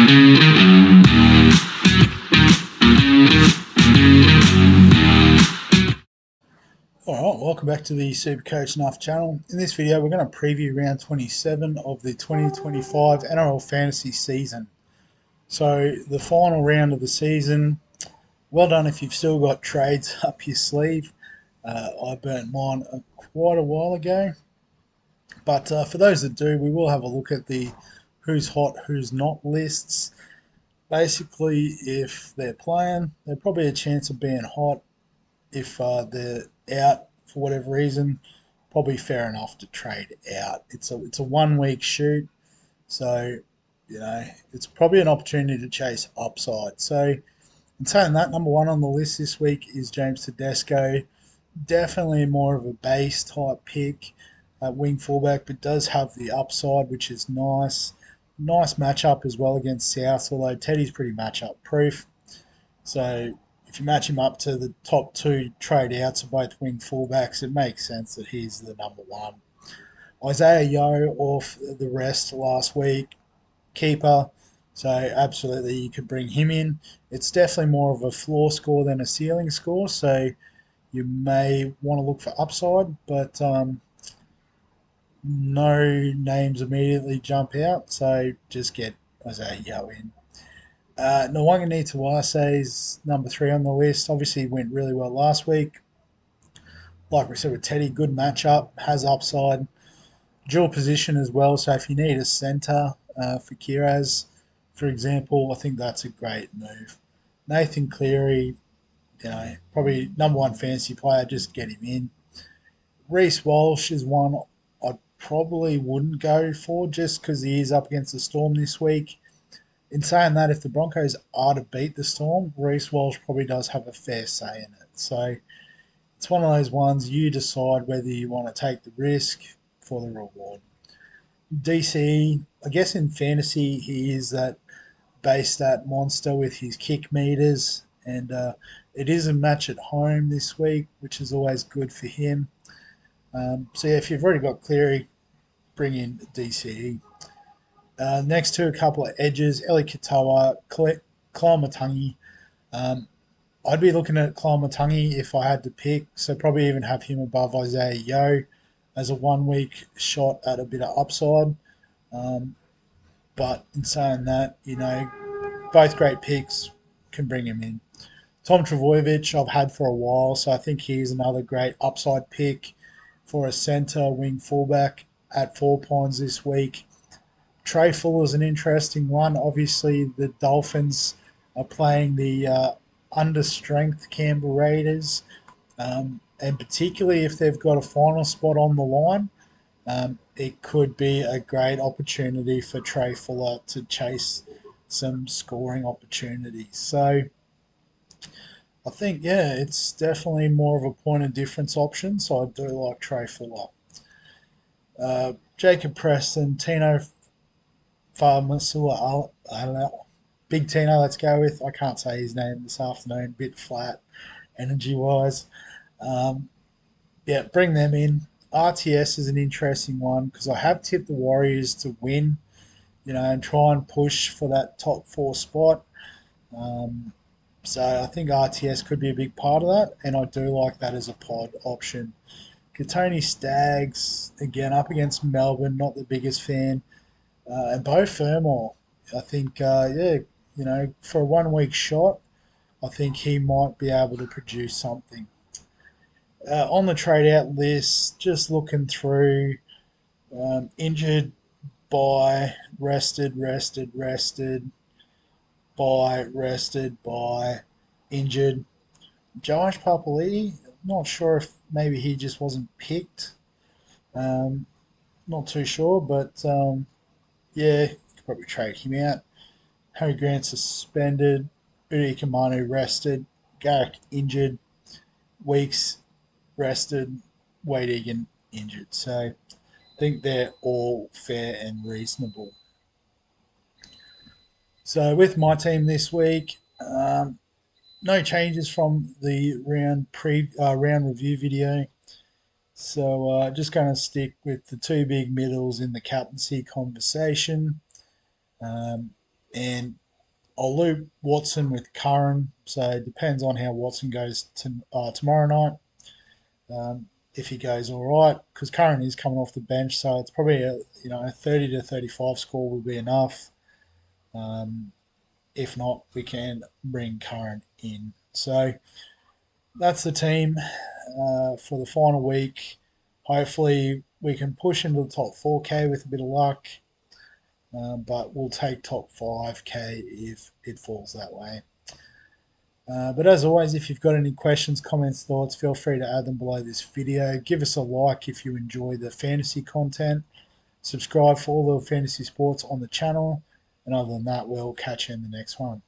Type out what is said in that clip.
Alright, welcome back to the Supercoach Nuff channel. In this video we're going to preview round 27 of the 2025 NRL Fantasy season. So the final round of the season, well done if you've still got trades up your sleeve. I burnt mine quite a while ago. But for those that do, we will have a look at the who's hot, who's not lists. Basically, if they're playing, they're probably a chance of being hot. If they're out for whatever reason, probably fair enough to trade out. It's a 1 week shoot, so it's probably an opportunity to chase upside. So in saying that, number one on the list this week is James Tedesco. Definitely more of a base type pick at wing fullback, but does have the upside, which is nice. Nice matchup as well against South, although Teddy's pretty matchup proof. So if you match him up to the top two trade outs of both wing fullbacks, it makes sense that he's the number one. Isaiah Yeo off the rest last week, keeper, so absolutely you could bring him in. It's definitely more of a floor score than a ceiling score, so you may want to look for upside, but no names immediately jump out, so just get Isaiah Yeo in. Nwanga Tawase is number 3 on the list. Obviously went really well last week. Like we said with Teddy, good matchup, has upside. Dual position as well, so if you need a centre for Kiraz, for example, I think that's a great move. Nathan Cleary, probably number 1 fantasy player, just get him in. Reece Walsh is one I probably wouldn't go for just because he is up against the Storm this week. In saying that, if the Broncos are to beat the Storm, Reece Walsh probably does have a fair say in it. So it's one of those ones you decide whether you want to take the risk for the reward. DCE, I guess in fantasy, he is that base stat monster with his kick meters, and it is a match at home this week, which is always good for him. So yeah, if you've already got Cleary, bring in DCE. Next to a couple of edges, Eli Katoa, Kalamatangi. I'd be looking at Kalamatangi if I had to pick, so probably even have him above Isaiah Yeo as a 1 week shot at a bit of upside. But in saying that, both great picks, can bring him in. Tom Trbojevic I've had for a while, so I think he's another great upside pick for a centre wing fullback at 4 points this week. Trey Fuller is an interesting one. Obviously, the Dolphins are playing the under-strength Canberra Raiders, and particularly if they've got a final spot on the line, it could be a great opportunity for Trey Fuller to chase some scoring opportunities. So I think, it's definitely more of a point of difference option, so I do like Trey Fuller. Jacob Preston, Tino Farmasula, I don't know. Big Tino, let's go with. I can't say his name this afternoon. Bit flat, energy-wise. Bring them in. RTS is an interesting one because I have tipped the Warriors to win, and try and push for that top 4 spot. So I think RTS could be a big part of that, and I do like that as a pod option. Katoni Staggs, again, up against Melbourne, not the biggest fan. And Bo Fermor, I think, for a 1 week shot, I think he might be able to produce something. On the trade out list, just looking through, injured, buy, rested, buy, rested, buy, injured. Josh Papali'i, not sure if maybe he just wasn't picked. Not too sure, but you could probably trade him out. Harry Grant suspended. Udi Kamanu rested. Garrick injured. Weeks rested. Wade Egan injured. So I think they're all fair and reasonable. So with my team this week, no changes from the round review video. So just going to stick with the 2 big middles in the captaincy conversation. and I'll loop Watson with Curran, so it depends on how Watson goes tomorrow night. If he goes all right, because Curran is coming off the bench, so it's probably a 30 to 35 score will be enough. Um, if not, we can bring Curran in. So that's the team for the final week. Hopefully, we can push into the top 4K with a bit of luck, but we'll take top 5K if it falls that way. But as always, if you've got any questions, comments, thoughts, feel free to add them below this video. Give us a like if you enjoy the fantasy content. Subscribe for all the fantasy sports on the channel. And other than that, we'll catch you in the next one.